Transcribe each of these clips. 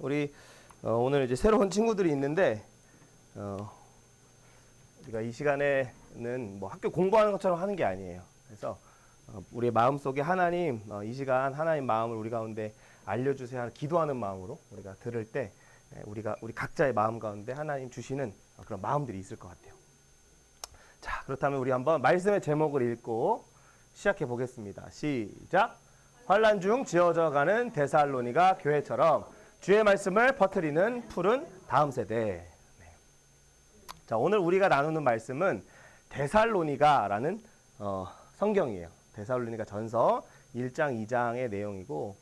우리 오늘 이제 새로운 친구들이 있는데 우리가 이 시간에는 뭐 학교 공부하는 것처럼 하는 게 아니에요. 그래서 우리의 마음속에 하나님 이 시간 하나님 마음을 우리 가운데 알려주세요 하는 기도하는 마음으로 우리가 들을 때 우리 각자의 마음 가운데 하나님 주시는 그런 마음들이 있을 것 같아요. 자, 그렇다면 우리 한번 말씀의 제목을 읽고 시작해 보겠습니다. 시작. 환난 중 지어져가는 데살로니가 교회처럼 주의 말씀을 퍼뜨리는 푸른 다음 세대. 네. 자, 오늘 우리가 나누는 말씀은 데살로니가라는 성경이에요. 데살로니가 전서 1장 2장의 내용이고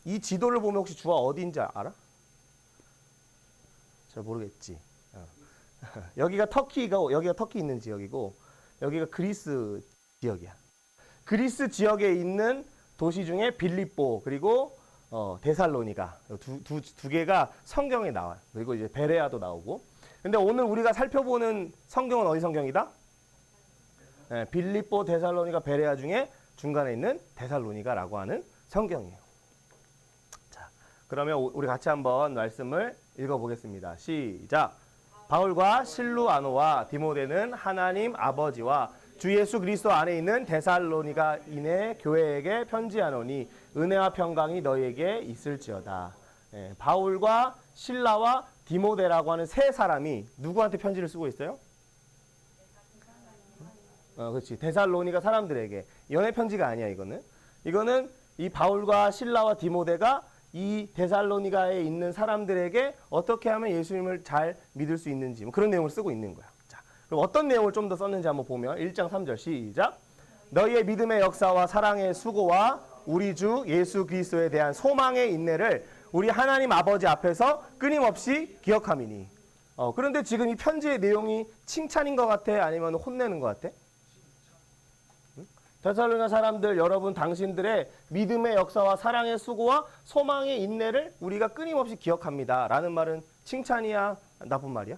이 지도를 보면 혹시 주가 어디인지 알아? 잘 모르겠지. 여기가 터키 있는 지역이고 여기가 그리스 지역이야. 그리스 지역에 있는 도시 중에 빌립보 그리고 데살로니가 두 개가 성경에 나와요. 그리고 이제 베레아도 나오고. 근데 오늘 우리가 살펴보는 성경은 어디 성경이다? 네, 빌립보, 데살로니가, 베레아 중에 중간에 있는 데살로니가라고 하는 성경이에요. 자, 그러면 우리 같이 한번 말씀을 읽어보겠습니다. 시작. 바울과 실루아노와 디모데는 하나님 아버지와 주 예수 그리스도 안에 있는 데살로니가인의 교회에게 편지하노니 은혜와 평강이 너희에게 있을지어다. 네, 바울과 실라와 디모데라고 하는 세 사람이 누구한테 편지를 쓰고 있어요? 그렇지. 데살로니가 사람들에게. 연애 편지가 아니야, 이거는. 이거는 이 바울과 실라와 디모데가 이 데살로니가에 있는 사람들에게 어떻게 하면 예수님을 잘 믿을 수 있는지 뭐 그런 내용을 쓰고 있는 거야. 자, 그럼 어떤 내용을 좀 더 썼는지 한번 보면 1장 3절 시작. 너희의 믿음의 역사와 사랑의 수고와 우리 주 예수 그리스도에 대한 소망의 인내를 우리 하나님 아버지 앞에서 끊임없이 기억함이니. 그런데 지금 이 편지의 내용이 칭찬인 것 같아? 아니면 혼내는 것 같아? 데살로니가 사람들 여러분 당신들의 믿음의 역사와 사랑의 수고와 소망의 인내를 우리가 끊임없이 기억합니다. 라는 말은 칭찬이야? 나쁜 말이야?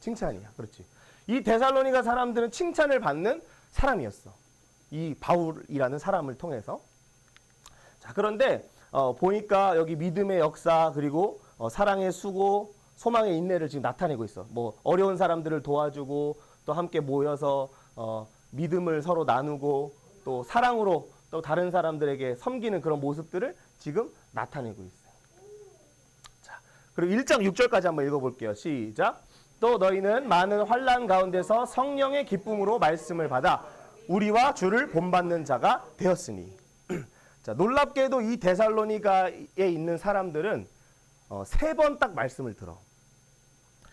칭찬이야. 그렇지. 이 데살로니가 사람들은 칭찬을 받는 사람이었어. 이 바울이라는 사람을 통해서. 자, 그런데 보니까 여기 믿음의 역사 그리고 사랑의 수고, 소망의 인내를 지금 나타내고 있어. 뭐 어려운 사람들을 도와주고 또 함께 모여서 믿음을 서로 나누고 또 사랑으로 또 다른 사람들에게 섬기는 그런 모습들을 지금 나타내고 있어요. 자, 그리고 1장 6절까지 한번 읽어볼게요. 시작. 또 너희는 많은 환난 가운데서 성령의 기쁨으로 말씀을 받아 우리와 주를 본받는 자가 되었으니. 자, 놀랍게도 이 데살로니가에 있는 사람들은 세 번 딱 말씀을 들어.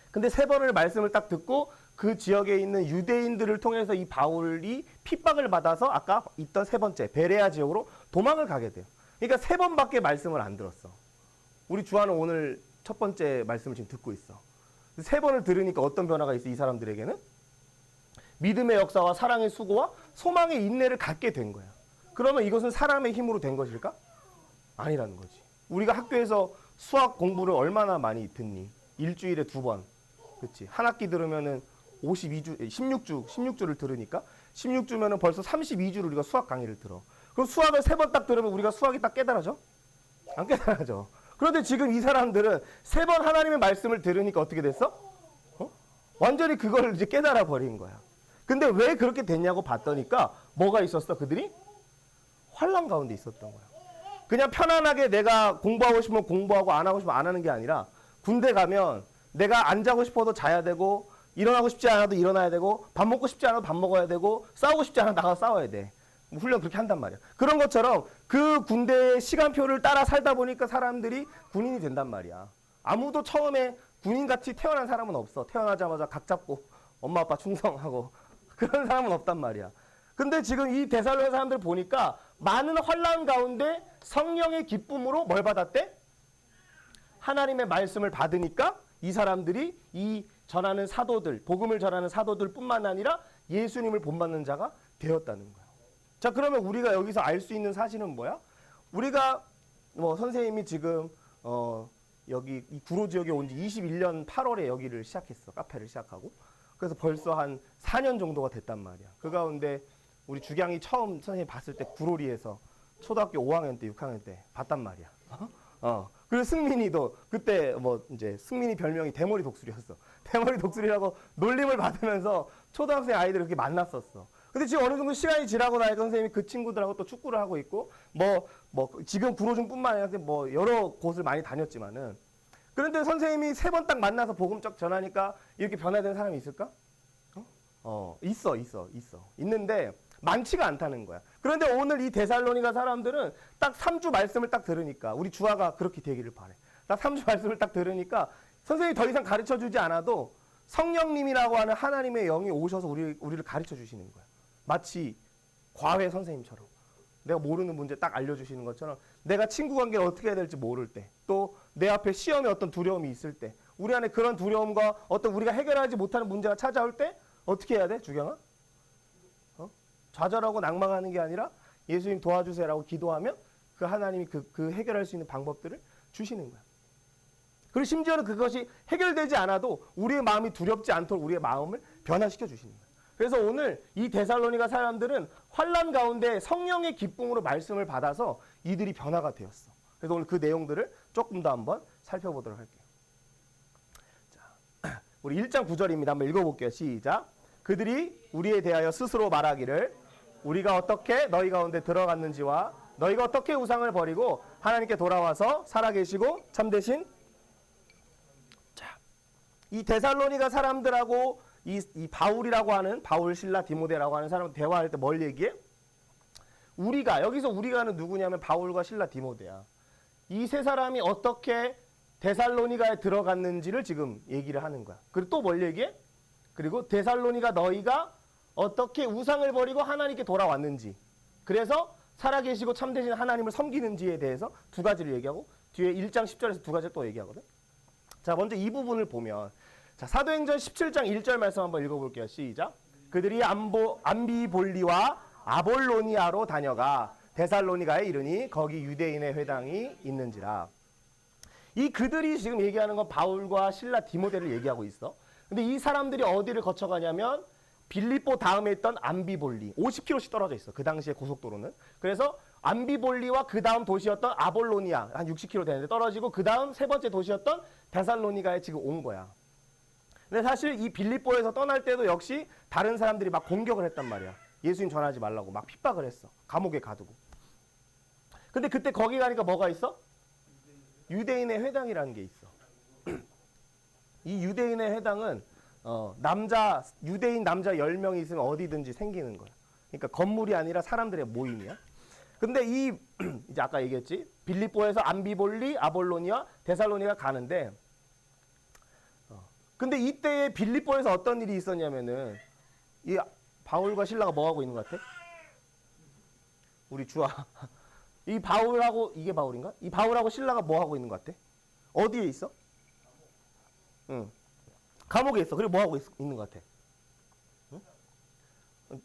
근데 세 번을 말씀을 딱 듣고 그 지역에 있는 유대인들을 통해서 이 바울이 핍박을 받아서 아까 있던 세 번째 베레아 지역으로 도망을 가게 돼요. 그러니까 세 번밖에 말씀을 안 들었어. 우리 주하는 오늘 첫 번째 말씀을 지금 듣고 있어. 세 번을 들으니까 어떤 변화가 있어? 이 사람들에게는 믿음의 역사와 사랑의 수고와 소망의 인내를 갖게 된 거야. 그러면 이것은 사람의 힘으로 된 것일까? 아니라는 거지. 우리가 학교에서 수학 공부를 얼마나 많이 듣니? 일주일에 2번. 그렇지. 한 학기 들으면은 16주를 들으니까 16주면은 벌써 32주를 우리가 수학 강의를 들어. 그럼 수학을 3번 딱 들으면 우리가 수학이 딱 깨달아져? 안 깨달아져. 그런데 지금 이 사람들은 3번 하나님의 말씀을 들으니까 어떻게 됐어? 완전히 그걸 이제 깨달아 버린 거야. 근데 왜 그렇게 됐냐고 봤더니까 뭐가 있었어? 그들이 환난 가운데 있었던 거야. 그냥 편안하게 내가 공부하고 싶으면 공부하고 안 하고 싶으면 안 하는 게 아니라 군대 가면 내가 안 자고 싶어도 자야 되고 일어나고 싶지 않아도 일어나야 되고 밥 먹고 싶지 않아도 밥 먹어야 되고 싸우고 싶지 않아도 나가서 싸워야 돼. 훈련 그렇게 한단 말이야. 그런 것처럼 그 군대의 시간표를 따라 살다 보니까 사람들이 군인이 된단 말이야. 아무도 처음에 군인같이 태어난 사람은 없어. 태어나자마자 각 잡고 엄마 아빠 충성하고 그런 사람은 없단 말이야. 근데 지금 이 데살로니가 사람들 보니까 많은 환난 가운데 성령의 기쁨으로 뭘 받았대? 하나님의 말씀을 받으니까 이 사람들이 이 전하는 사도들, 복음을 전하는 사도들 뿐만 아니라 예수님을 본받는 자가 되었다는 거예요. 자, 그러면 우리가 여기서 알 수 있는 사실은 뭐야? 우리가 선생님이 지금 여기 이 구로 지역에 온 지 21년 8월에 여기를 시작했어. 카페를 시작하고. 그래서 벌써 한 4년 정도가 됐단 말이야. 그 가운데 우리 주경이 처음 선생님 봤을 때 구로리에서 초등학교 5학년 때, 6학년 때 봤단 말이야. 그리고 승민이도 그때 뭐 이제 승민이 별명이 대머리 독수리였어. 대머리 독수리라고 놀림을 받으면서 초등학생 아이들을 그렇게 만났었어. 근데 지금 어느 정도 시간이 지나고 나니까 선생님이 그 친구들하고 또 축구를 하고 있고 뭐 지금 구로중뿐만 아니라 뭐 여러 곳을 많이 다녔지만은 그런데 선생님이 3번 딱 만나서 복음 쫙 전하니까 이렇게 변화된 사람이 있을까? 있어. 있는데 많지가 않다는 거야. 그런데 오늘 이 데살로니가 사람들은 딱 3주 말씀을 딱 들으니까 우리 주아가 그렇게 되기를 바래. 딱 3주 말씀을 딱 들으니까 선생님이 더 이상 가르쳐 주지 않아도 성령님이라고 하는 하나님의 영이 오셔서 우리를 가르쳐 주시는 거야. 마치 과외 선생님처럼. 내가 모르는 문제 딱 알려주시는 것처럼 내가 친구 관계를 어떻게 해야 될지 모를 때, 또 내 앞에 시험에 어떤 두려움이 있을 때, 우리 안에 그런 두려움과 어떤 우리가 해결하지 못하는 문제가 찾아올 때 어떻게 해야 돼, 주경아? 좌절하고 낭망하는 게 아니라 예수님 도와주세요라고 기도하면 그 하나님이 그 해결할 수 있는 방법들을 주시는 거야. 그리고 심지어는 그것이 해결되지 않아도 우리의 마음이 두렵지 않도록 우리의 마음을 변화시켜 주시는 거야. 그래서 오늘 이 데살로니가 사람들은 환난 가운데 성령의 기쁨으로 말씀을 받아서 이들이 변화가 되었어. 그래서 오늘 그 내용들을 조금 더 한번 살펴보도록 할게요. 자, 우리 1장 9절입니다. 한번 읽어볼게요. 시작. 그들이 우리에 대하여 스스로 말하기를 우리가 어떻게 너희 가운데 들어갔는지와 너희가 어떻게 우상을 버리고 하나님께 돌아와서 살아계시고 참되신 이 데살로니가 사람들하고 이 바울이라고 하는 바울, 실라, 디모데라고 하는 사람 대화할 때 뭘 얘기해? 여기서 우리가는 누구냐면 바울과 실라, 디모데야. 이 세 사람이 어떻게 데살로니가에 들어갔는지를 지금 얘기를 하는 거야. 그리고 또 뭘 얘기해? 그리고 데살로니가 너희가 어떻게 우상을 버리고 하나님께 돌아왔는지, 그래서 살아계시고 참되신 하나님을 섬기는지에 대해서 두 가지를 얘기하고 뒤에 1장 10절에서 두 가지를 또 얘기하거든. 자, 먼저 이 부분을 보면 자, 사도행전 17장 1절 말씀 한번 읽어볼게요. 시작. 그들이 암비볼리와 아볼로니아로 다녀가 데살로니가에 이르니 거기 유대인의 회당이 있는지라. 이 그들이 지금 얘기하는 건 바울과 실라, 디모데를 얘기하고 있어. 근데 이 사람들이 어디를 거쳐가냐면 빌립보 다음에 있던 암비볼리, 50km씩 떨어져 있어. 그 당시에 고속도로는. 그래서 암비볼리와 그 다음 도시였던 아볼로니아, 한 60km 되는데 떨어지고 그 다음 세 번째 도시였던 데살로니가에 지금 온 거야. 근데 사실 이 빌립보에서 떠날 때도 역시 다른 사람들이 막 공격을 했단 말이야. 예수님 전하지 말라고 막 핍박을 했어. 감옥에 가두고. 근데 그때 거기 가니까 뭐가 있어? 유대인의 회당이라는 게 있어. 이 유대인의 회당은 유대인 남자 10명이 있으면 어디든지 생기는 거야. 그러니까 건물이 아니라 사람들의 모임이야. 근데 이제 아까 얘기했지. 빌립보에서 암비볼리, 아볼로니아, 데살로니가 가는데 근데 이때에 빌립보에서 어떤 일이 있었냐면은 이 바울과 신라가 뭐 하고 있는 것 같아? 우리 주아. 이 바울하고 이게 바울인가? 이 바울하고 신라가 뭐 하고 있는 것 같아? 어디에 있어? 응. 감옥에 있어. 그리고 뭐 하고 있는 것 같아? 응?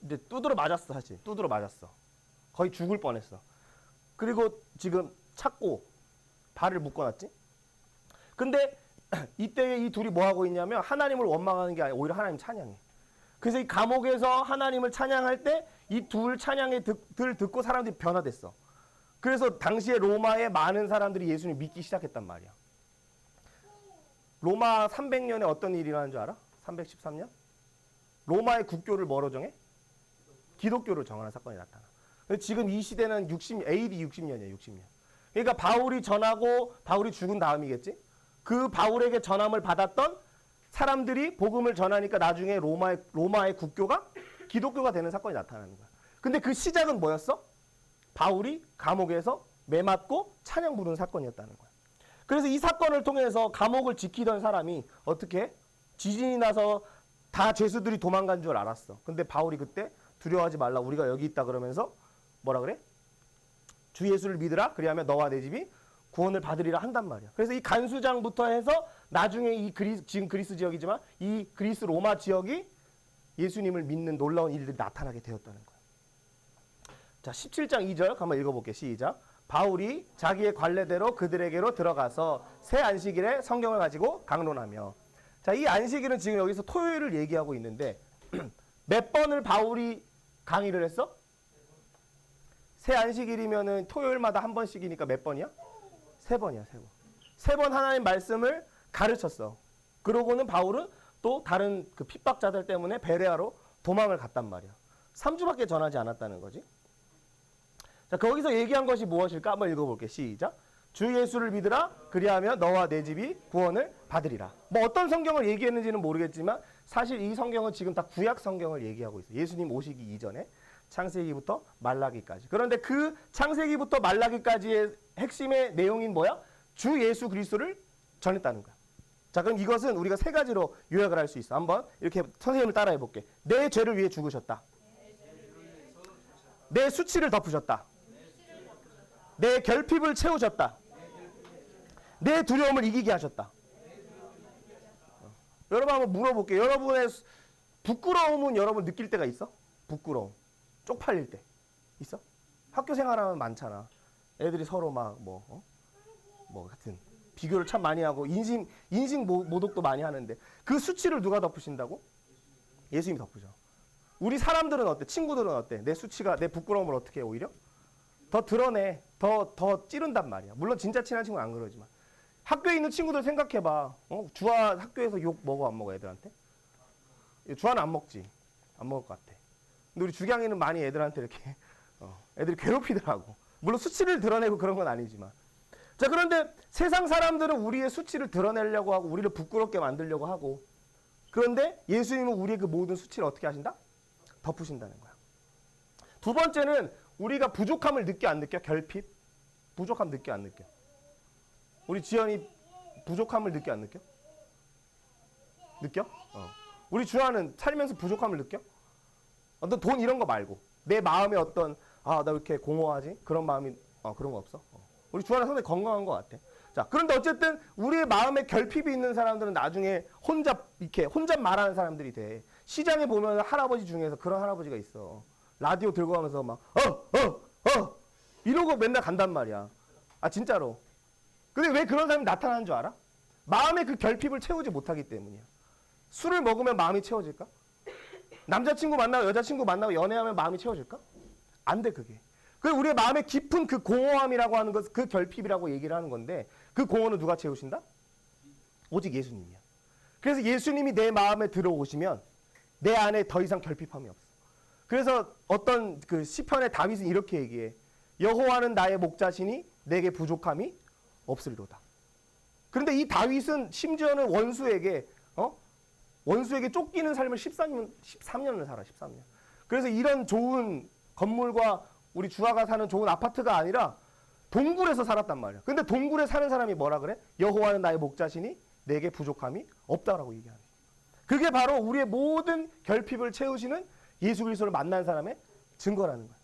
이제 두드러 맞았어, 사실. 두드러 맞았어. 거의 죽을 뻔했어. 그리고 지금 찾고 발을 묶어놨지? 근데 이때 이 둘이 뭐 하고 있냐면 하나님을 원망하는 게 아니라 오히려 하나님 찬양해. 그래서 이 감옥에서 하나님을 찬양할 때 이 둘 찬양의 들 듣고 사람들이 변화됐어. 그래서 당시에 로마에 많은 사람들이 예수님 믿기 시작했단 말이야. 로마 300년에 어떤 일이 일어난 줄 알아? 313년? 로마의 국교를 뭐로 정해? 기독교를 정하는 사건이 나타나. 지금 이 시대는 AD 60년이야, 60년. 그러니까 바울이 전하고 바울이 죽은 다음이겠지? 그 바울에게 전함을 받았던 사람들이 복음을 전하니까 나중에 로마의 국교가 기독교가 되는 사건이 나타나는 거야. 근데 그 시작은 뭐였어? 바울이 감옥에서 매맞고 찬양 부르는 사건이었다는 거야. 그래서 이 사건을 통해서 감옥을 지키던 사람이 어떻게 지진이 나서 다 죄수들이 도망간 줄 알았어. 근데 바울이 그때 두려워하지 말라, 우리가 여기 있다 그러면서 뭐라 그래? 주 예수를 믿으라, 그리하면 너와 내 집이 구원을 받으리라 한단 말이야. 그래서 이 간수장부터 해서 나중에 지금 그리스 지역이지만 이 그리스 로마 지역이 예수님을 믿는 놀라운 일들이 나타나게 되었다는 거야. 자, 17장 2절 한번 읽어볼게요. 시작. 바울이 자기의 관례대로 그들에게로 들어가서 새 안식일에 성경을 가지고 강론하며. 자, 이 안식일은 지금 여기서 토요일을 얘기하고 있는데 몇 번을 바울이 강의를 했어? 새 안식일이면은 토요일마다 한 번씩이니까 몇 번이야? 3번이야, 3번. 3번 하나님 말씀을 가르쳤어. 그러고는 바울은 또 다른 그 핍박자들 때문에 베레아로 도망을 갔단 말이야. 3주밖에 전하지 않았다는 거지. 자, 거기서 얘기한 것이 무엇일까? 한번 읽어볼게. 시작. 주 예수를 믿으라. 그리하면 너와 내 집이 구원을 받으리라. 뭐 어떤 성경을 얘기했는지는 모르겠지만 사실 이 성경은 지금 다 구약 성경을 얘기하고 있어요. 예수님 오시기 이전에 창세기부터 말라기까지. 그런데 그 창세기부터 말라기까지의 핵심의 내용인 뭐야? 주 예수 그리스도를 전했다는 거야. 자, 그럼 이것은 우리가 3가지로 요약을 할 수 있어. 한번 이렇게 선생님을 따라해 볼게. 내 죄를 위해 죽으셨다. 내 수치를 덮으셨다. 내 결핍을 채우셨다. 내 두려움을 이기게 하셨다. 여러분 한번 물어볼게요. 여러분의 부끄러움은 여러분 느낄 때가 있어? 부끄러움. 쪽팔릴 때. 있어? 학교 생활하면 많잖아. 애들이 서로 막 뭐 같은 비교를 참 많이 하고 인식 모독도 많이 하는데 그 수치를 누가 덮으신다고? 예수님이 덮으셔. 우리 사람들은 어때? 친구들은 어때? 내 수치가 내 부끄러움을 어떻게 해 오히려? 더 드러내. 더 찌른단 말이야. 물론 진짜 친한 친구는 안 그러지만. 학교에 있는 친구들 생각해봐. 주아 학교에서 욕 먹어 안 먹어 애들한테? 주아는 안 먹지. 안 먹을 것 같아. 근데 우리 주경이는 많이 애들한테 이렇게 애들이 괴롭히더라고. 물론 수치를 드러내고 그런 건 아니지만. 자, 그런데 세상 사람들은 우리의 수치를 드러내려고 하고 우리를 부끄럽게 만들려고 하고 그런데 예수님은 우리의 그 모든 수치를 어떻게 하신다? 덮으신다는 거야. 두 번째는 우리가 부족함을 느껴 안 느껴? 결핍? 부족함 느껴 안 느껴? 우리 지연이 부족함을 느껴 안 느껴? 느껴? 우리 주아는 살면서 부족함을 느껴? 어떤 돈 이런 거 말고 내 마음에 어떤 나 왜 이렇게 공허하지? 그런 마음이 그런 거 없어? 우리 주아는 상당히 건강한 것 같아. 자, 그런데 어쨌든 우리의 마음에 결핍이 있는 사람들은 나중에 혼자 말하는 사람들이 돼. 시장에 보면 할아버지 중에서 그런 할아버지가 있어. 라디오 들고 가면서 막 이러고 맨날 간단 말이야. 아, 진짜로. 근데 왜 그런 사람이 나타나는 줄 알아? 마음의 그 결핍을 채우지 못하기 때문이야. 술을 먹으면 마음이 채워질까? 남자친구 만나고 여자친구 만나고 연애하면 마음이 채워질까? 안 돼, 그게. 그 우리의 마음의 깊은 그 공허함이라고 하는 것, 그 결핍이라고 얘기를 하는 건데 그 공허는 누가 채우신다? 오직 예수님이야. 그래서 예수님이 내 마음에 들어오시면 내 안에 더 이상 결핍함이 없어. 그래서 어떤 그 시편의 다윗은 이렇게 얘기해. 여호와는 나의 목자시니 내게 부족함이 없을도다. 그런데 이 다윗은 심지어는 원수에게 쫓기는 삶을 13년을 살아. 13년. 그래서 이런 좋은 건물과 우리 주아가 사는 좋은 아파트가 아니라 동굴에서 살았단 말이야. 근데 동굴에 사는 사람이 뭐라 그래? 여호와는 나의 목자시니 내게 부족함이 없다라고 얘기하는 거야. 그게 바로 우리의 모든 결핍을 채우시는 예수 그리스도를 만난 사람의 증거라는 거야.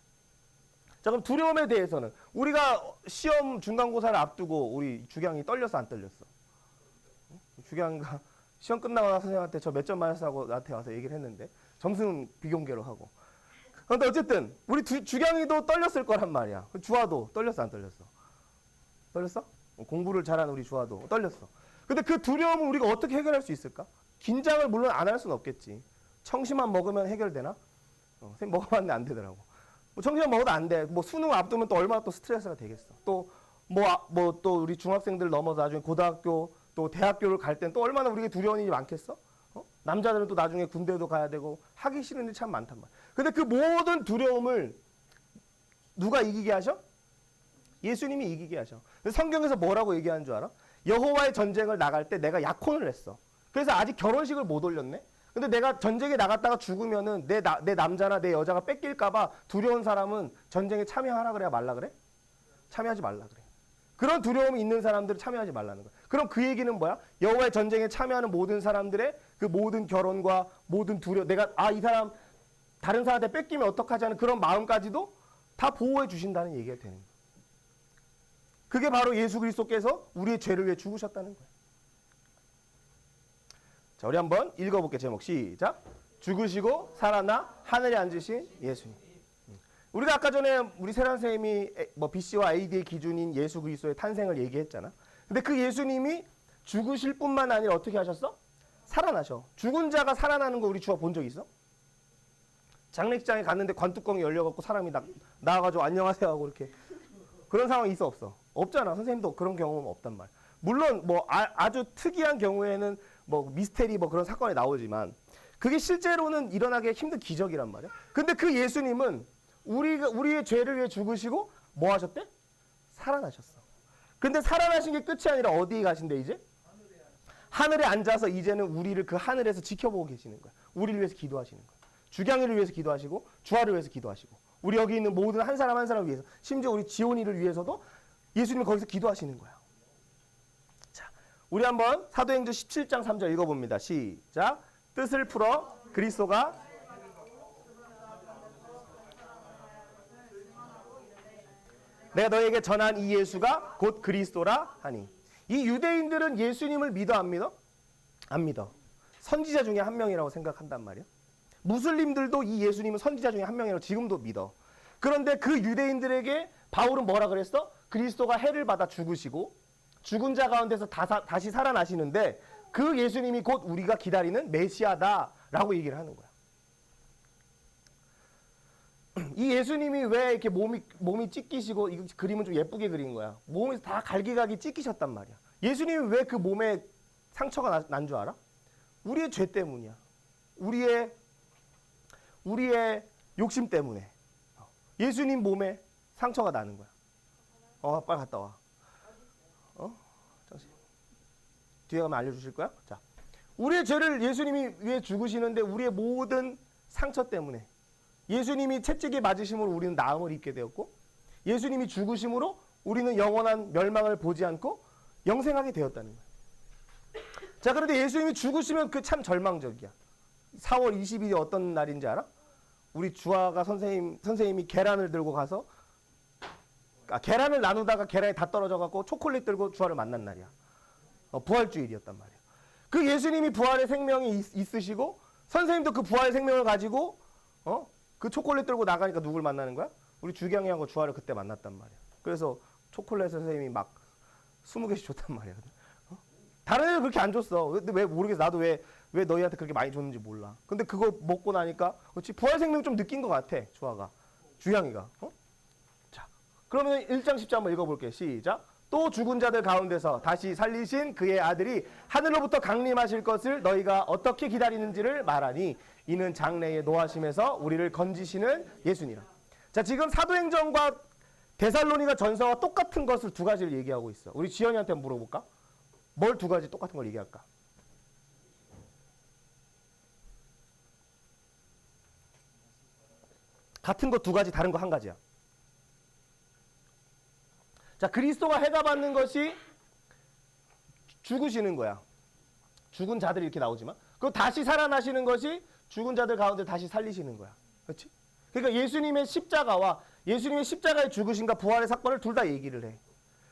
자, 그럼 두려움에 대해서는 우리가 시험 중간고사를 앞두고 우리 주경이 떨렸어 안 떨렸어? 주경이가 시험 끝나고 나서 선생님한테 저 몇 점 맞았다고 나한테 와서 얘기를 했는데 점수는 비공개로 하고. 그런데 어쨌든 우리 주경이도 떨렸을 거란 말이야. 주아도 떨렸어 안 떨렸어? 떨렸어? 공부를 잘하는 우리 주아도 떨렸어. 근데 그 두려움을 우리가 어떻게 해결할 수 있을까? 긴장을 물론 안 할 수는 없겠지. 청심환 먹으면 해결되나? 선생님 먹어봤는데 안 되더라고. 뭐 청심환 먹어도 안 돼. 뭐 수능 앞두면 또 얼마나 또 스트레스가 되겠어. 또 또 우리 중학생들 넘어서 나중에 고등학교 또 대학교를 갈 땐 또 얼마나 우리가 두려운 일이 많겠어? 남자들은 또 나중에 군대도 가야 되고 하기 싫은 일이 참 많단 말이야. 근데 그 모든 두려움을 누가 이기게 하셔? 예수님이 이기게 하셔. 근데 성경에서 뭐라고 얘기하는 줄 알아? 여호와의 전쟁을 나갈 때 내가 약혼을 했어. 그래서 아직 결혼식을 못 올렸네. 근데 내가 전쟁에 나갔다가 죽으면은 내 남자나 내 여자가 뺏길까봐 두려운 사람은 전쟁에 참여하라 그래야 말라 그래? 참여하지 말라 그래. 그런 두려움이 있는 사람들은 참여하지 말라는 거야. 그럼 그 얘기는 뭐야? 여호와의 전쟁에 참여하는 모든 사람들의 그 모든 결혼과 모든 두려움, 내가 이 사람 다른 사람한테 뺏기면 어떡하지 하는 그런 마음까지도 다 보호해 주신다는 얘기가 되는 거야. 그게 바로 예수 그리스도께서 우리의 죄를 위해 죽으셨다는 거야. 자, 우리 한번 읽어볼게. 제목 시작. 죽으시고 살아나 하늘에 앉으신 예수님. 우리가 아까 전에 우리 세란 선생님이 뭐 BC와 AD의 기준인 예수 그리스도의 탄생을 얘기했잖아. 근데 그 예수님이 죽으실 뿐만 아니라 어떻게 하셨어? 살아나셔. 죽은 자가 살아나는 거 우리 주아 본 적 있어? 장례식장에 갔는데 관뚜껑이 열려갖고 사람이 나와가지고 안녕하세요 하고 이렇게 그런 상황이 있어 없어? 없잖아. 선생님도 그런 경험은 없단 말이야. 물론 뭐 아주 특이한 경우에는 뭐 미스테리 뭐 그런 사건이 나오지만 그게 실제로는 일어나기 힘든 기적이란 말이야. 근데 그 예수님은 우리의 죄를 위해 죽으시고 뭐 하셨대? 살아나셨어. 근데 살아나신 게 끝이 아니라 어디에 가신대 이제? 하늘에 앉아서 이제는 우리를 그 하늘에서 지켜보고 계시는 거야. 우리를 위해서 기도하시는 거야. 주경이를 위해서 기도하시고 주화를 위해서 기도하시고 우리 여기 있는 모든 한 사람 한 사람을 위해서 심지어 우리 지온이를 위해서도 예수님이 거기서 기도하시는 거야. 자, 우리 한번 사도행전 17장 3절 읽어봅니다. 시작. 뜻을 풀어 그리스도가 내가 너에게 전한 이 예수가 곧 그리스도라 하니. 이 유대인들은 예수님을 믿어 안 믿어? 안 믿어. 선지자 중에 한 명이라고 생각한단 말이야. 무슬림들도 이 예수님은 선지자 중에 한 명이라고 지금도 믿어. 그런데 그 유대인들에게 바울은 뭐라 그랬어? 그리스도가 해를 받아 죽으시고 죽은 자 가운데서 다시 살아나시는데 그 예수님이 곧 우리가 기다리는 메시아다라고 얘기를 하는 거야. 이 예수님이 왜 이렇게 몸이 찢기시고 이 그림은 좀 예쁘게 그린 거야. 몸이 다 갈기갈기 찢기셨단 말이야. 예수님이 왜 그 몸에 상처가 난 줄 알아? 우리의 죄 때문이야. 우리의 욕심 때문에 예수님 몸에 상처가 나는 거야. 빨리 갔다 와. 잠시 뒤에 가면 알려주실 거야? 자, 우리의 죄를 예수님이 위해 죽으시는데 우리의 모든 상처 때문에 예수님이 채찍에 맞으심으로 우리는 나음을 입게 되었고 예수님이 죽으심으로 우리는 영원한 멸망을 보지 않고 영생하게 되었다는 거야. 자, 그런데 예수님이 죽으시면 그 참 절망적이야. 4월 20일이 어떤 날인지 알아? 우리 주아가 선생님이 계란을 들고 가서 계란을 나누다가 계란이 다 떨어져 갖고 초콜릿 들고 주아를 만난 날이야. 부활주일이었단 말이야. 그 예수님이 부활의 생명이 있으시고 선생님도 그 부활의 생명을 가지고 그 초콜릿 들고 나가니까 누굴 만나는 거야? 우리 주경이하고 주아를 그때 만났단 말이야. 그래서 초콜릿 선생님이 막 20개씩 줬단 말이야. 다른 애들 그렇게 안 줬어. 근데 왜 모르겠어. 나도 왜 너희한테 그렇게 많이 줬는지 몰라. 근데 그거 먹고 나니까 그렇지 부활 생명 좀 느낀 것 같아. 주아가. 주향이가. 자, 그러면 1장 10절 한번 읽어볼게. 시작. 또 죽은 자들 가운데서 다시 살리신 그의 아들이 하늘로부터 강림하실 것을 너희가 어떻게 기다리는지를 말하니 이는 장래의 노하심에서 우리를 건지시는 예수니라. 자, 지금 사도행전과 데살로니가 전서와 똑같은 것을 두 가지를 얘기하고 있어. 우리 지연이한테 한번 물어볼까? 뭘 두 가지 똑같은 걸 얘기할까? 같은 거 두 가지, 다른 거 한 가지야. 자, 그리스도가 해가 받는 것이 죽으시는 거야. 죽은 자들이 이렇게 나오지만 그리고 다시 살아나시는 것이 죽은 자들 가운데 다시 살리시는 거야. 그렇지? 그러니까 예수님의 십자가와 예수님의 십자가의 죽으심과 부활의 사건을 둘 다 얘기를 해.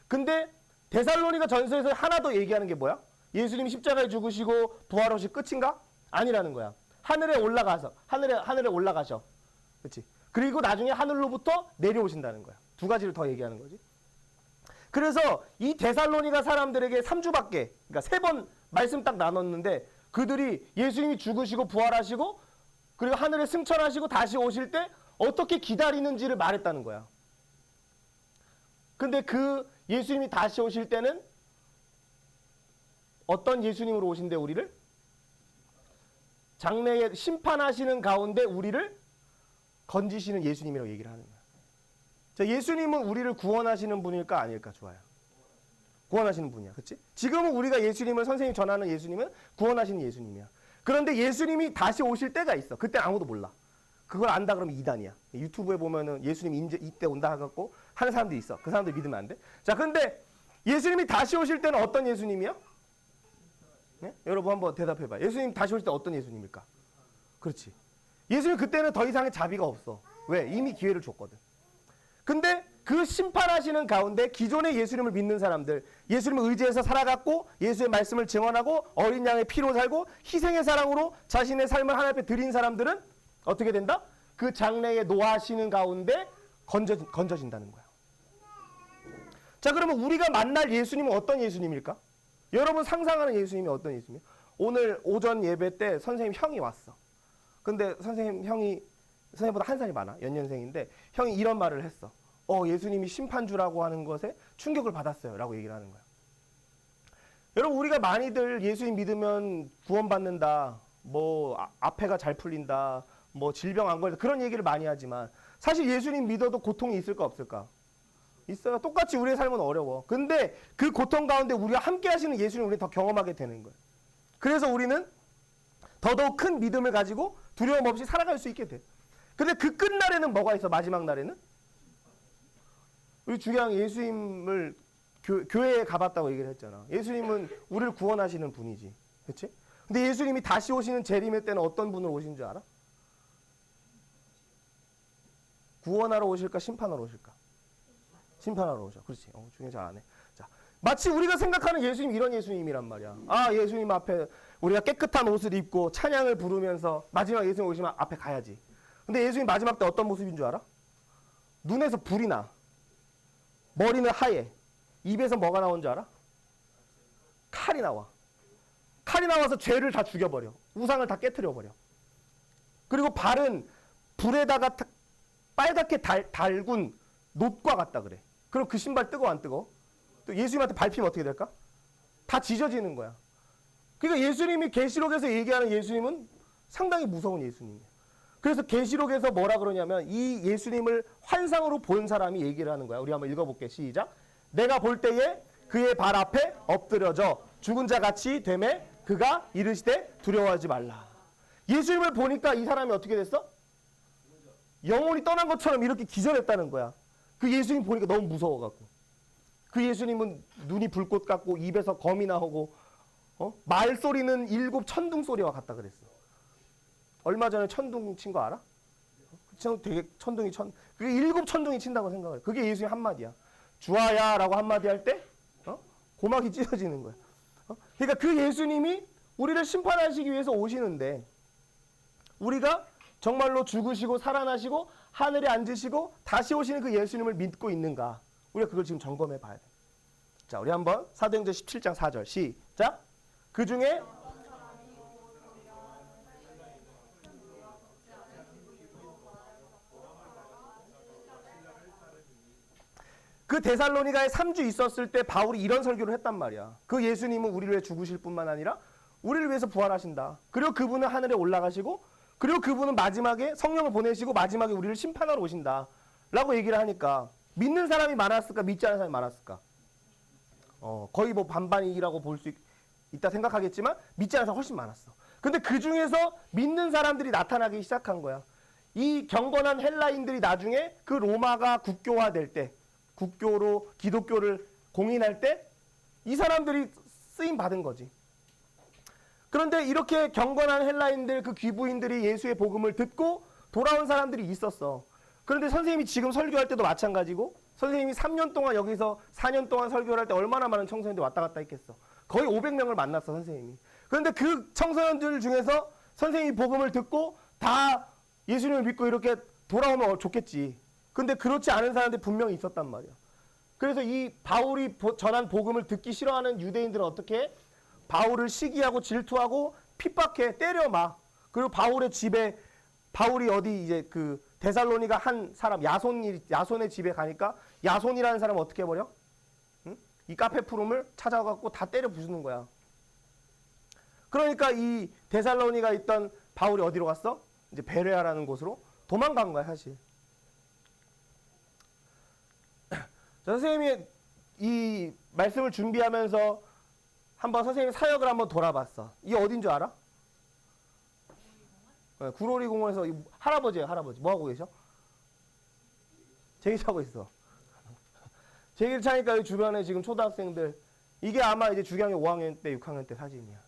근데 데살로니가 전서에서 하나 더 얘기하는 게 뭐야? 예수님이 십자가에 죽으시고 부활하시 끝인가? 아니라는 거야. 하늘에 올라가셔. 그렇지? 그리고 나중에 하늘로부터 내려오신다는 거야. 두 가지를 더 얘기하는 거지. 그래서 이 데살로니가 사람들에게 3주밖에, 그러니까 3번 말씀 딱 나눴는데 그들이 예수님이 죽으시고 부활하시고 그리고 하늘에 승천하시고 다시 오실 때 어떻게 기다리는지를 말했다는 거야. 근데 그 예수님이 다시 오실 때는 어떤 예수님으로 오신대 우리를? 장래에 심판하시는 가운데 우리를 건지시는 예수님이라고 얘기를 하는 거야. 자, 예수님은 우리를 구원하시는 분일까 아닐까? 좋아요. 구원하시는 분이야. 그렇지? 지금은 우리가 예수님을 선생님이 전하는 예수님은 구원하시는 예수님이야. 그런데 예수님이 다시 오실 때가 있어. 그때 아무도 몰라. 그걸 안다 그러면 이단이야. 유튜브에 보면은 예수님 이때 온다 하갖고 하는 사람들이 있어. 그 사람들 믿으면 안 돼. 자, 근데 예수님이 다시 오실 때는 어떤 예수님이야? 네? 여러분 한번 대답해봐. 예수님 다시 오실 때 어떤 예수님일까? 그렇지. 예수님 그때는 더 이상의 자비가 없어. 왜? 이미 기회를 줬거든. 근데 그 심판하시는 가운데 기존의 예수님을 믿는 사람들, 예수님을 의지해서 살아갔고 예수의 말씀을 증언하고 어린 양의 피로 살고 희생의 사랑으로 자신의 삶을 하나님 앞에 드린 사람들은 어떻게 된다? 그 장래에 노하시는 가운데 건져진다는 거야. 자, 그러면 우리가 만날 예수님은 어떤 예수님일까? 여러분 상상하는 예수님이 어떤 예수님이에요? 오늘 오전 예배 때 선생님 형이 왔어. 근데 선생님보다 한 살이 많아. 연년생인데 형이 이런 말을 했어. 예수님이 심판주라고 하는 것에 충격을 받았어요. 라고 얘기를 하는 거야. 여러분 우리가 많이들 예수님 믿으면 구원받는다, 앞에가 잘 풀린다, 질병 안 걸린다 그런 얘기를 많이 하지만 사실 예수님 믿어도 고통이 있을까 없을까? 있어요. 똑같이 우리의 삶은 어려워. 근데 그 고통 가운데 우리가 함께 하시는 예수님 우리는 더 경험하게 되는 거예요. 그래서 우리는 더더욱 큰 믿음을 가지고 두려움 없이 살아갈 수 있게 돼. 근데 그 끝날에는 뭐가 있어? 마지막 날에는? 우리 주양 예수님을 교회에 가봤다고 얘기를 했잖아. 예수님은 우리를 구원하시는 분이지. 그치? 근데 예수님이 다시 오시는 재림의 때는 어떤 분으로 오신 줄 알아? 구원하러 오실까? 심판하러 오실까? 심판하러 오죠. 그렇지. 중에 잘 안 해. 자, 마치 우리가 생각하는 예수님 이런 예수님이란 말이야. 아, 예수님 앞에 우리가 깨끗한 옷을 입고 찬양을 부르면서 마지막 예수님 오시면 앞에 가야지. 근데 예수님 마지막 때 어떤 모습인 줄 알아? 눈에서 불이 나. 머리는 하얘. 입에서 뭐가 나온 줄 알아? 칼이 나와. 칼이 나와서 죄를 다 죽여버려. 우상을 다 깨트려버려. 그리고 발은 불에다가 빨갛게 달군 놋과 같다 그래. 그럼 그 신발 뜨거워 안 뜨거워? 또 예수님한테 밟히면 어떻게 될까? 다 지져지는 거야. 그러니까 예수님이 계시록에서 얘기하는 예수님은 상당히 무서운 예수님이에요. 그래서 계시록에서 뭐라 그러냐면 이 예수님을 환상으로 본 사람이 얘기를 하는 거야. 우리 한번 읽어볼게. 시작. 내가 볼 때에 그의 발 앞에 엎드려져 죽은 자 같이 되매 그가 이르시되 두려워하지 말라. 예수님을 보니까 이 사람이 어떻게 됐어? 영혼이 떠난 것처럼 이렇게 기절했다는 거야. 그 예수님 보니까 너무 무서워갖고. 그 예수님은 눈이 불꽃 같고 입에서 검이 나오고 말소리는 7 천둥 소리와 같다 그랬어. 얼마 전에 천둥 친 거 알아? 되게 천둥이 그게 7 천둥이 친다고 생각해. 그게 예수님 한마디야. 주아야 라고 한마디 할 때 고막이 찢어지는 거야. 그러니까 그 예수님이 우리를 심판하시기 위해서 오시는데 우리가 정말로 죽으시고 살아나시고 하늘에 앉으시고 다시 오시는 그 예수님을 믿고 있는가? 우리가 그걸 지금 점검해 봐야 돼. 자, 우리 한번 사도행전 17장 4절 시작. 그 중에 그 데살로니가에 3주 있었을 때 바울이 이런 설교를 했단 말이야. 그 예수님은 우리를 위해 죽으실 뿐만 아니라 우리를 위해서 부활하신다. 그리고 그분은 하늘에 올라가시고 그리고 그분은 마지막에 성령을 보내시고 마지막에 우리를 심판하러 오신다. 라고 얘기를 하니까 믿는 사람이 많았을까? 믿지 않는 사람이 많았을까? 거의 반반이라고 볼 수 있다 생각하겠지만 믿지 않는 사람이 훨씬 많았어. 근데 그 중에서 믿는 사람들이 나타나기 시작한 거야. 이 경건한 헬라인들이 나중에 그 로마가 국교화될 때 국교로 기독교를 공인할 때 이 사람들이 쓰임 받은 거지. 그런데 이렇게 경건한 헬라인들 그 귀부인들이 예수의 복음을 듣고 돌아온 사람들이 있었어. 그런데 선생님이 지금 설교할 때도 마찬가지고 선생님이 3년 동안 여기서 4년 동안 설교를 할 때 얼마나 많은 청소년들이 왔다 갔다 했겠어. 거의 500명을 만났어 선생님이. 그런데 그 청소년들 중에서 선생님이 복음을 듣고 다 예수님을 믿고 이렇게 돌아오면 좋겠지. 근데 그렇지 않은 사람들이 분명히 있었단 말이야. 그래서 이 바울이 전한 복음을 듣기 싫어하는 유대인들은 어떻게 해? 바울을 시기하고 질투하고 핍박해 때려 막. 그리고 바울의 집에 바울이 어디 이제 그 데살로니가 한 사람 야손의 집에 가니까 야손이라는 사람은 어떻게 해버려? 응? 이 카페 푸름을 찾아가고 다 때려 부수는 거야. 그러니까 이 데살로니가 있던 바울이 어디로 갔어? 이제 베레아라는 곳으로 도망간 거야 사실. 선생님이 이 말씀을 준비하면서 한번 선생님 사역을 한번 돌아봤어. 이게 어딘 줄 알아? 구로리 공원에서 할아버지예요, 할아버지. 뭐 하고 계셔? 제기 차고 있어. 제기를 차니까 여기 주변에 지금 초등학생들 이게 아마 이제 주경이 5학년 때, 6학년 때 사진이야.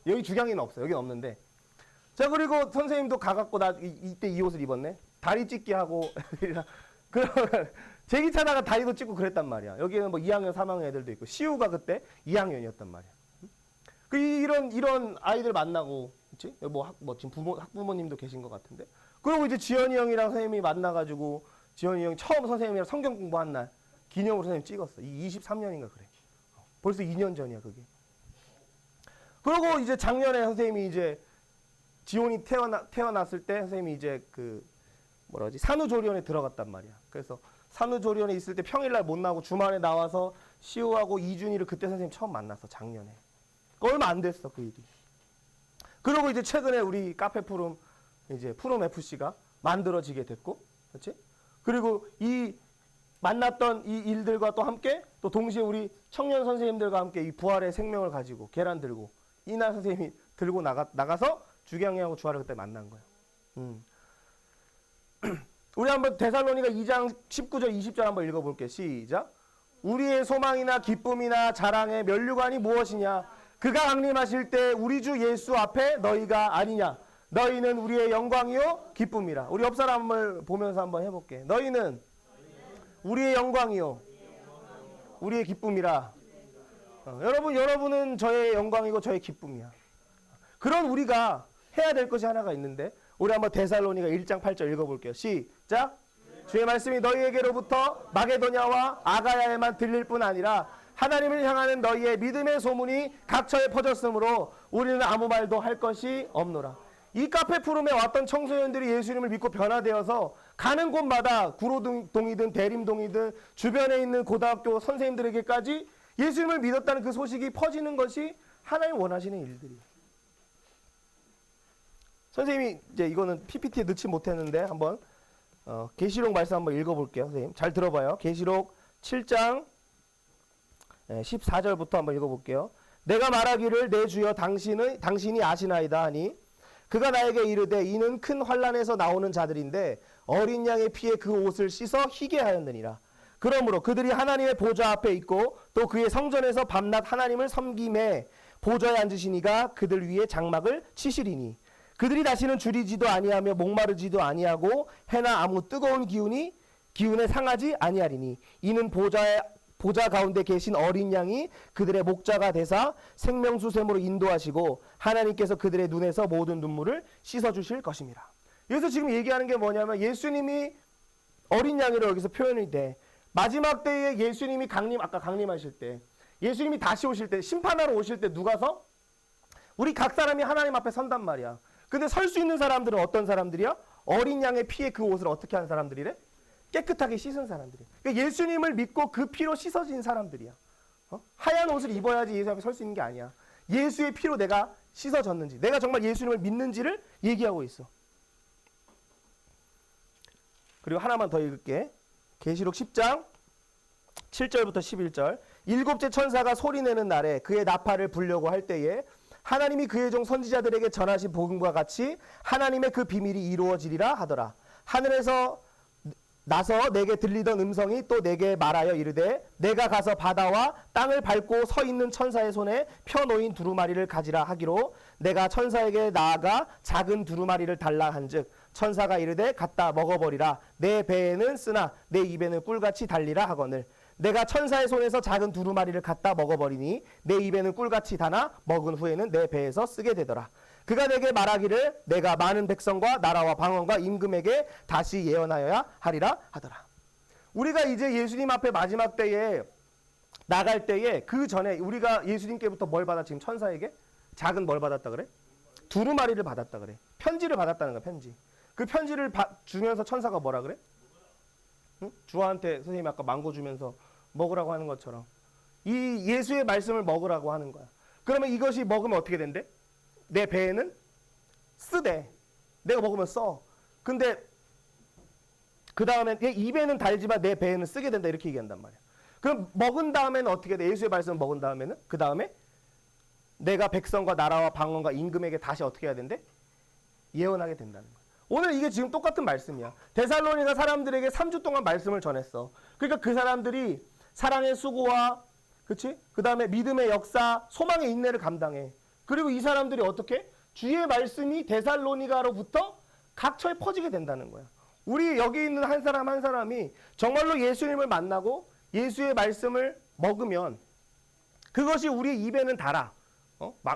여기 주경이는 없어. 여기는 없는데. 자, 그리고 선생님도 가갖고 나 이때 이 옷을 입었네. 다리 찢기 하고 그러면 제기 차다가 다리도 찢고 그랬단 말이야. 여기는 뭐 2학년, 3학년 애들도 있고 시우가 그때 2학년이었단 말이야. 이런 아이들 만나고, 그치? 지금 학부모님도 계신 것 같은데. 그리고 이제 지현이 형이랑 선생님이 만나가지고, 지현이 형이 처음 선생님이랑 성경 공부한 날, 기념으로 선생님 찍었어. 23년인가 그래. 벌써 2년 전이야, 그게. 그리고 이제 작년에 선생님이 이제, 지온이 태어났을 때 선생님이 이제 산후조리원에 들어갔단 말이야. 그래서 산후조리원에 있을 때 평일날 못 나오고 주말에 나와서 시우하고 이준이를 그때 선생님 처음 만났어. 작년에. 얼마 안 됐어 그 일이. 그리고 이제 최근에 우리 카페 푸름 이제 푸름 FC가 만들어지게 됐고, 그렇지? 그리고 이 만났던 이 일들과 또 함께 또 동시에 우리 청년 선생님들과 함께 이 부활의 생명을 가지고 계란 들고 이날 선생님이 들고 나가서 주경이하고 주아를 그때 만난 거예요. 우리 한번 데살로니가 2장 19절 20절 한번 읽어볼게요. 시작. 우리의 소망이나 기쁨이나 자랑의 면류관이 무엇이냐? 그가 강림하실 때 우리 주 예수 앞에 너희가 아니냐? 너희는 우리의 영광이요 기쁨이라. 우리 옆 사람을 보면서 한번 해볼게. 너희는 우리의 영광이요 우리의 기쁨이라. 여러분은 저의 영광이고 저의 기쁨이야. 그런 우리가 해야 될 것이 하나가 있는데 우리 한번 데살로니가 1장 8절 읽어볼게요. 시작. 주의 말씀이 너희에게로부터 마게도냐와 아가야에만 들릴 뿐 아니라 하나님을 향하는 너희의 믿음의 소문이 각처에 퍼졌으므로 우리는 아무 말도 할 것이 없노라. 이 카페 푸름에 왔던 청소년들이 예수님을 믿고 변화되어서 가는 곳마다 구로동이든 대림동이든 주변에 있는 고등학교 선생님들에게까지 예수님을 믿었다는 그 소식이 퍼지는 것이 하나님 원하시는 일들이에요. 선생님이 이제 이거는 PPT에 넣지 못했는데 한번 계시록 말씀 한번 읽어볼게요. 선생님 잘 들어봐요. 계시록 7장 14절부터 한번 읽어볼게요. 내가 말하기를 내 주여 당신이 아시나이다 하니 그가 나에게 이르되 이는 큰 환난에서 나오는 자들인데 어린 양의 피에 그 옷을 씻어 희게 하였느니라. 그러므로 그들이 하나님의 보좌 앞에 있고 또 그의 성전에서 밤낮 하나님을 섬김에 보좌에 앉으시니가 그들 위에 장막을 치시리니 그들이 다시는 줄이지도 아니하며 목마르지도 아니하고 해나 아무 뜨거운 기운에 상하지 아니하리니 이는 보좌 가운데 계신 어린 양이 그들의 목자가 되사 생명수샘으로 인도하시고 하나님께서 그들의 눈에서 모든 눈물을 씻어주실 것입니다. 여기서 지금 얘기하는 게 뭐냐면 예수님이 어린 양이라고 여기서 표현이 돼. 마지막 때에 예수님이 아까 강림하실 때 예수님이 다시 오실 때 심판하러 오실 때 누가 서? 우리 각 사람이 하나님 앞에 선단 말이야. 근데 설 수 있는 사람들은 어떤 사람들이야? 어린 양의 피에 그 옷을 어떻게 한 사람들이래? 깨끗하게 씻은 사람들이야. 그러니까 예수님을 믿고 그 피로 씻어진 사람들이야. 하얀 옷을 입어야지 예수 앞에 설 수 있는 게 아니야. 예수의 피로 내가 씻어졌는지, 내가 정말 예수님을 믿는지를 얘기하고 있어. 그리고 하나만 더 읽을게. 계시록 10장 7절부터 11절. 일곱째 천사가 소리내는 날에 그의 나팔을 불려고 할 때에 하나님이 그의 종 선지자들에게 전하신 복음과 같이 하나님의 그 비밀이 이루어지리라 하더라. 하늘에서 나서 내게 들리던 음성이 또 내게 말하여 이르되 내가 가서 바다와 땅을 밟고 서 있는 천사의 손에 펴놓인 두루마리를 가지라 하기로 내가 천사에게 나아가 작은 두루마리를 달라 한즉 천사가 이르되 갖다 먹어버리라. 내 배에는 쓰나 내 입에는 꿀같이 달리라 하거늘 내가 천사의 손에서 작은 두루마리를 갖다 먹어버리니 내 입에는 꿀같이 다나 먹은 후에는 내 배에서 쓰게 되더라. 그가 내게 말하기를 내가 많은 백성과 나라와 방언과 임금에게 다시 예언하여야 하리라 하더라. 우리가 이제 예수님 앞에 마지막 때에 나갈 때에 그 전에 우리가 예수님께부터 뭘 받아? 지금 천사에게 작은 뭘 받았다 그래? 두루마리를 받았다 그래. 편지를 받았다는 거야. 편지. 그 편지를 주면서 천사가 뭐라 그래? 응? 주아한테 선생님이 아까 망고 주면서 먹으라고 하는 것처럼 이 예수의 말씀을 먹으라고 하는 거야. 그러면 이것이 먹으면 어떻게 된대? 내 배에는 쓰대. 내가 먹으면 써. 근데 그 다음에 내 입에는 달지만 내 배에는 쓰게 된다 이렇게 얘기한단 말이야. 그럼 먹은 다음에는 어떻게 돼? 예수의 말씀을 먹은 다음에는 그 다음에 내가 백성과 나라와 방언과 임금에게 다시 어떻게 해야 된대? 예언하게 된다는 거야. 오늘 이게 지금 똑같은 말씀이야. 데살로니가 사람들에게 3주 동안 말씀을 전했어. 그러니까 그 사람들이 사랑의 수고와 그치? 그 다음에 믿음의 역사, 소망의 인내를 감당해. 그리고 이 사람들이 어떻게? 주의 말씀이 데살로니가로부터 각처에 퍼지게 된다는 거야. 우리 여기 있는 한 사람 한 사람이 정말로 예수님을 만나고 예수의 말씀을 먹으면 그것이 우리 입에는 달아.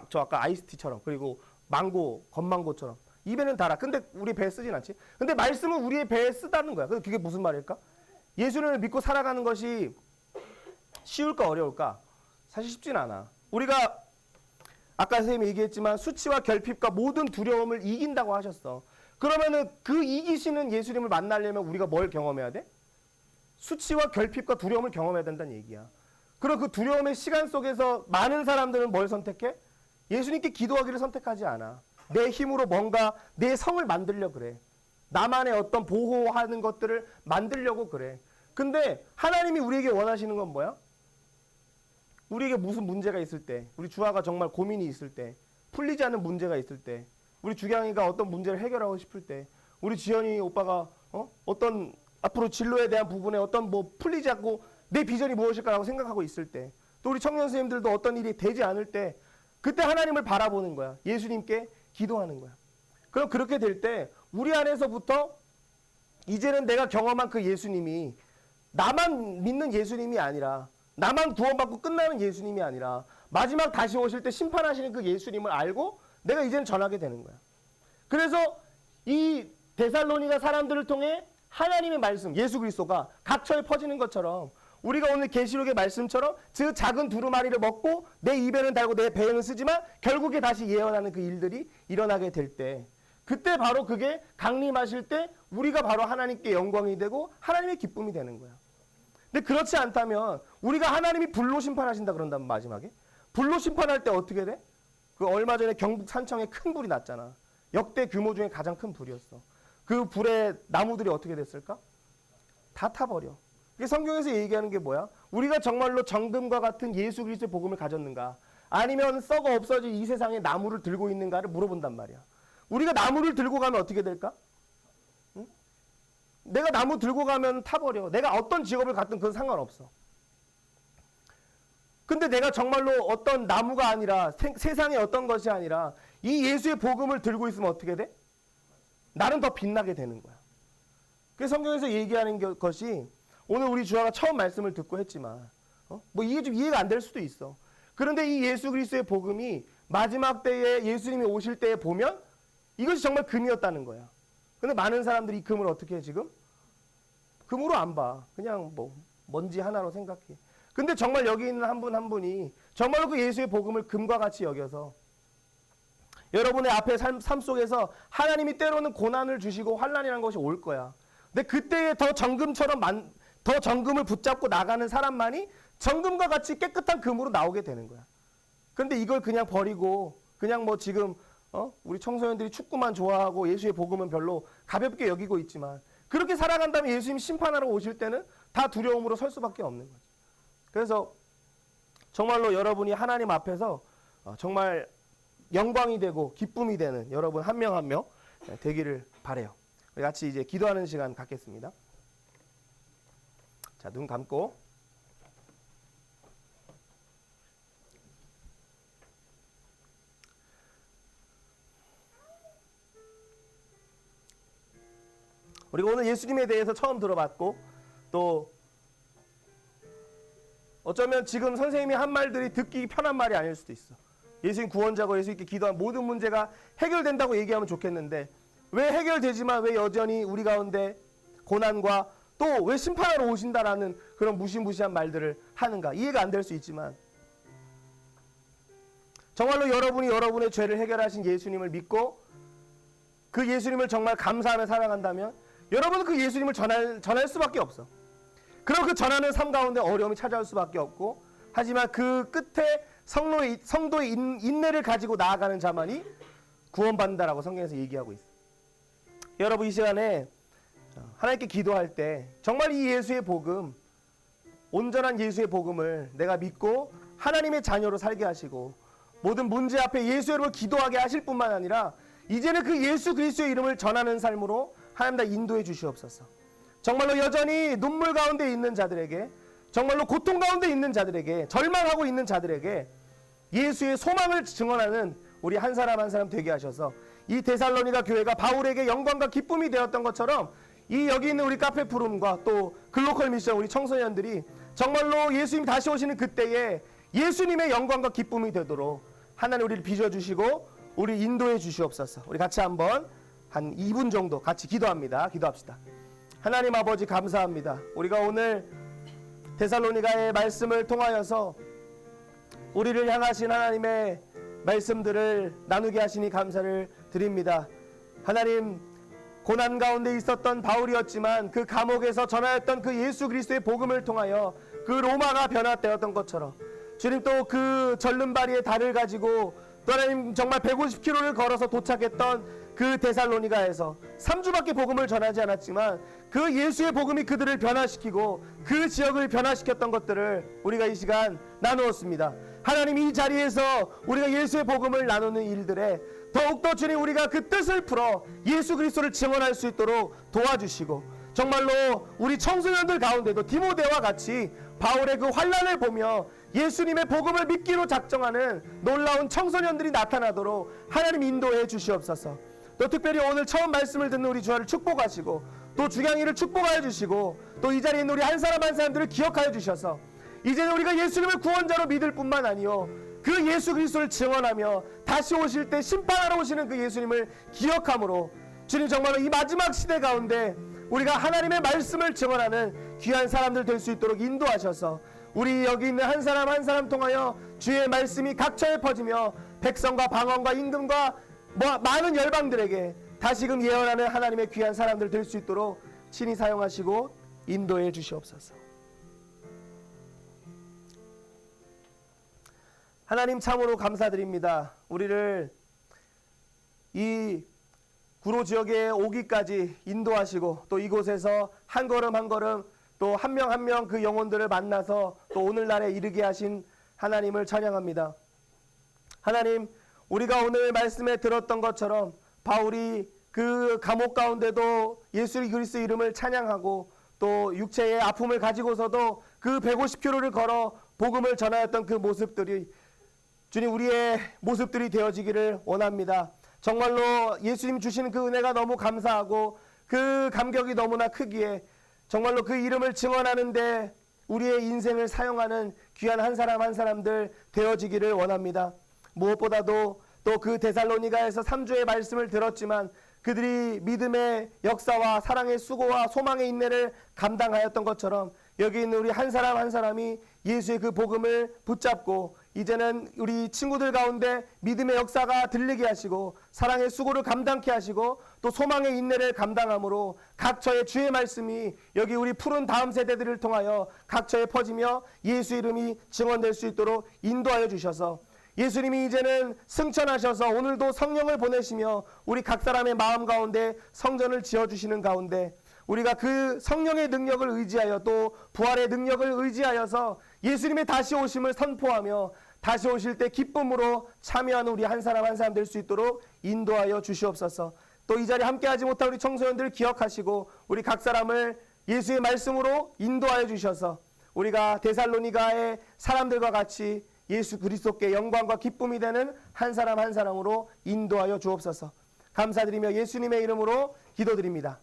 저 아까 아이스티처럼 그리고 망고, 건망고처럼 입에는 달아. 근데 우리 배에 쓰진 않지. 근데 말씀은 우리의 배에 쓰다는 거야. 그게 무슨 말일까? 예수님을 믿고 살아가는 것이 쉬울까 어려울까? 사실 쉽진 않아. 우리가 아까 선생님이 얘기했지만 수치와 결핍과 모든 두려움을 이긴다고 하셨어. 그러면은 그 이기시는 예수님을 만나려면 우리가 뭘 경험해야 돼? 수치와 결핍과 두려움을 경험해야 된다는 얘기야. 그런 그 두려움의 시간 속에서 많은 사람들은 뭘 선택해? 예수님께 기도하기를 선택하지 않아. 내 힘으로 뭔가 내 성을 만들려 그래. 나만의 어떤 보호하는 것들을 만들려고 그래. 근데 하나님이 우리에게 원하시는 건 뭐야? 우리에게 무슨 문제가 있을 때, 우리 주아가 정말 고민이 있을 때, 풀리지 않는 문제가 있을 때, 우리 주경이가 어떤 문제를 해결하고 싶을 때, 우리 지연이 오빠가 어떤 앞으로 진로에 대한 부분에 어떤 뭐 풀리지 않고 내 비전이 무엇일까라고 생각하고 있을 때, 또 우리 청년 선생님들도 어떤 일이 되지 않을 때, 그때 하나님을 바라보는 거야. 예수님께 기도하는 거야. 그럼 그렇게 될 때 우리 안에서부터 이제는 내가 경험한 그 예수님이 나만 믿는 예수님이 아니라, 나만 구원받고 끝나는 예수님이 아니라 마지막 다시 오실 때 심판하시는 그 예수님을 알고 내가 이제는 전하게 되는 거야. 그래서 이 데살로니가 사람들을 통해 하나님의 말씀, 예수 그리스도가 각처에 퍼지는 것처럼, 우리가 오늘 계시록의 말씀처럼 그 작은 두루마리를 먹고 내 입에는 달고 내 배에는 쓰지만 결국에 다시 예언하는 그 일들이 일어나게 될 때, 그때 바로 그게 강림하실 때 우리가 바로 하나님께 영광이 되고 하나님의 기쁨이 되는 거야. 근데 그렇지 않다면 우리가 하나님이 불로 심판하신다 그런다면 마지막에 불로 심판할 때 어떻게 돼? 그 얼마 전에 경북 산청에 큰 불이 났잖아. 역대 규모 중에 가장 큰 불이었어. 그 불에 나무들이 어떻게 됐을까? 다 타버려. 성경에서 얘기하는 게 뭐야? 우리가 정말로 정금과 같은 예수 그리스도의 복음을 가졌는가? 아니면 썩어 없어질 이 세상에 나무를 들고 있는가를 물어본단 말이야. 우리가 나무를 들고 가면 어떻게 될까? 응? 내가 나무 들고 가면 타버려. 내가 어떤 직업을 갖든 그건 상관없어. 근데 내가 정말로 어떤 나무가 아니라 세상의 어떤 것이 아니라 이 예수의 복음을 들고 있으면 어떻게 돼? 나는 더 빛나게 되는 거야. 그래서 성경에서 얘기하는 것이, 오늘 우리 주아가 처음 말씀을 듣고 했지만 뭐 이게 좀 이해가 안 될 수도 있어. 그런데 이 예수 그리스도의 복음이 마지막 때에 예수님이 오실 때에 보면 이것이 정말 금이었다는 거야. 근데 많은 사람들이 이 금을 어떻게 해 지금? 금으로 안 봐. 그냥 뭐 먼지 하나로 생각해. 근데 정말 여기 있는 한 분 한 분이 정말로 그 예수의 복음을 금과 같이 여겨서 여러분의 앞에 삶 속에서 하나님이 때로는 고난을 주시고 환난이라는 것이 올 거야. 근데 그때에 더 정금처럼 더 정금을 붙잡고 나가는 사람만이 정금과 같이 깨끗한 금으로 나오게 되는 거야. 그런데 이걸 그냥 버리고 그냥 뭐 지금 우리 청소년들이 축구만 좋아하고 예수의 복음은 별로 가볍게 여기고 있지만, 그렇게 살아간다면 예수님이 심판하러 오실 때는 다 두려움으로 설 수밖에 없는 거죠. 그래서 정말로 여러분이 하나님 앞에서 정말 영광이 되고 기쁨이 되는 여러분 한 명 한 명 되기를 바라요. 우리 같이 이제 기도하는 시간 갖겠습니다. 자, 눈 감고 우리가 오늘 예수님에 대해서 처음 들어봤고, 또 어쩌면 지금 선생님이 한 말들이 듣기 편한 말이 아닐 수도 있어. 예수님 구원자고 예수님께 기도한 모든 문제가 해결된다고 얘기하면 좋겠는데, 왜 해결되지만 왜 여전히 우리 가운데 고난과 또 왜 심판하러 오신다라는 그런 무시무시한 말들을 하는가? 이해가 안 될 수 있지만, 정말로 여러분이 여러분의 죄를 해결하신 예수님을 믿고 그 예수님을 정말 감사하며 살아간다면 여러분은 그 예수님을 전할 수밖에 없어. 그럼 그 전하는 삶 가운데 어려움이 찾아올 수밖에 없고, 하지만 그 끝에 성도의 인내를 가지고 나아가는 자만이 구원받는다라고 성경에서 얘기하고 있어. 여러분, 이 시간에 하나님께 기도할 때 정말 이 예수의 복음, 온전한 예수의 복음을 내가 믿고 하나님의 자녀로 살게 하시고, 모든 문제 앞에 예수 이름을 기도하게 하실 뿐만 아니라 이제는 그 예수 그리스도의 이름을 전하는 삶으로 하나님 다 인도해 주시옵소서. 정말로 여전히 눈물 가운데 있는 자들에게, 정말로 고통 가운데 있는 자들에게, 절망하고 있는 자들에게 예수의 소망을 증언하는 우리 한 사람 한 사람 되게 하셔서, 이 데살로니가 교회가 바울에게 영광과 기쁨이 되었던 것처럼 이 여기 있는 우리 카페 푸름과 또 글로컬 미션 우리 청소년들이 정말로 예수님 다시 오시는 그때에 예수님의 영광과 기쁨이 되도록 하나님 우리를 빚어주시고 우리 인도해 주시옵소서. 우리 같이 한번 한 2분 정도 같이 기도합니다. 기도합시다. 하나님 아버지 감사합니다. 우리가 오늘 데살로니가의 말씀을 통하여서 우리를 향하신 하나님의 말씀들을 나누게 하시니 감사를 드립니다. 하나님, 고난 가운데 있었던 바울이었지만 그 감옥에서 전하였던 그 예수 그리스도의 복음을 통하여 그 로마가 변화되었던 것처럼 주님 또 그 절름발이의 달을 가지고 또 하나님 정말 150km를 걸어서 도착했던 그 데살로니가에서 3주밖에 복음을 전하지 않았지만 그 예수의 복음이 그들을 변화시키고 그 지역을 변화시켰던 것들을 우리가 이 시간 나누었습니다. 하나님 이 자리에서 우리가 예수의 복음을 나누는 일들에 더욱더 주님 우리가 그 뜻을 풀어 예수 그리스도를 증언할 수 있도록 도와주시고 정말로 우리 청소년들 가운데도 디모데와 같이 바울의 그 환난을 보며 예수님의 복음을 믿기로 작정하는 놀라운 청소년들이 나타나도록 하나님 인도해 주시옵소서. 또 특별히 오늘 처음 말씀을 듣는 우리 주아를 축복하시고 또 주경이를 축복하여 주시고 또 이 자리에 있는 우리 한 사람 한 사람들을 기억하여 주셔서 이제는 우리가 예수님을 구원자로 믿을 뿐만 아니요 그 예수 그리스도를 증언하며 다시 오실 때 심판하러 오시는 그 예수님을 기억함으로 주님 정말로 이 마지막 시대 가운데 우리가 하나님의 말씀을 증언하는 귀한 사람들 될 수 있도록 인도하셔서 우리 여기 있는 한 사람 한 사람 통하여 주의 말씀이 각처에 퍼지며 백성과 방언과 임금과 많은 열방들에게 다시금 예언하는 하나님의 귀한 사람들 될 수 있도록 친히 사용하시고 인도해 주시옵소서. 하나님 참으로 감사드립니다. 우리를 이 구로 지역에 오기까지 인도하시고 또 이곳에서 한 걸음 한 걸음 또 한 명 한 명 그 영혼들을 만나서 또 오늘날에 이르게 하신 하나님을 찬양합니다. 하나님 우리가 오늘 말씀에 들었던 것처럼 바울이 그 감옥 가운데도 예수 그리스도 이름을 찬양하고 또 육체의 아픔을 가지고서도 그 150km를 걸어 복음을 전하였던 그 모습들이 주님 우리의 모습들이 되어지기를 원합니다. 정말로 예수님 주시는 그 은혜가 너무 감사하고 그 감격이 너무나 크기에 정말로 그 이름을 증언하는데 우리의 인생을 사용하는 귀한 한 사람 한 사람들 되어지기를 원합니다. 무엇보다도 또 그 데살로니가에서 3주의 말씀을 들었지만 그들이 믿음의 역사와 사랑의 수고와 소망의 인내를 감당하였던 것처럼 여기 있는 우리 한 사람 한 사람이 예수의 그 복음을 붙잡고 이제는 우리 친구들 가운데 믿음의 역사가 들리게 하시고 사랑의 수고를 감당케 하시고 또 소망의 인내를 감당함으로 각처의 주의 말씀이 여기 우리 푸른 다음 세대들을 통하여 각처에 퍼지며 예수 이름이 증언될 수 있도록 인도하여 주셔서 예수님이 이제는 승천하셔서 오늘도 성령을 보내시며 우리 각 사람의 마음 가운데 성전을 지어주시는 가운데 우리가 그 성령의 능력을 의지하여 또 부활의 능력을 의지하여서 예수님의 다시 오심을 선포하며 다시 오실 때 기쁨으로 참여하는 우리 한 사람 한 사람 될 수 있도록 인도하여 주시옵소서. 또 이 자리에 함께하지 못한 우리 청소년들 기억하시고 우리 각 사람을 예수의 말씀으로 인도하여 주셔서 우리가 데살로니가의 사람들과 같이 예수 그리스도께 영광과 기쁨이 되는 한 사람 한 사람으로 인도하여 주옵소서. 감사드리며 예수님의 이름으로 기도드립니다.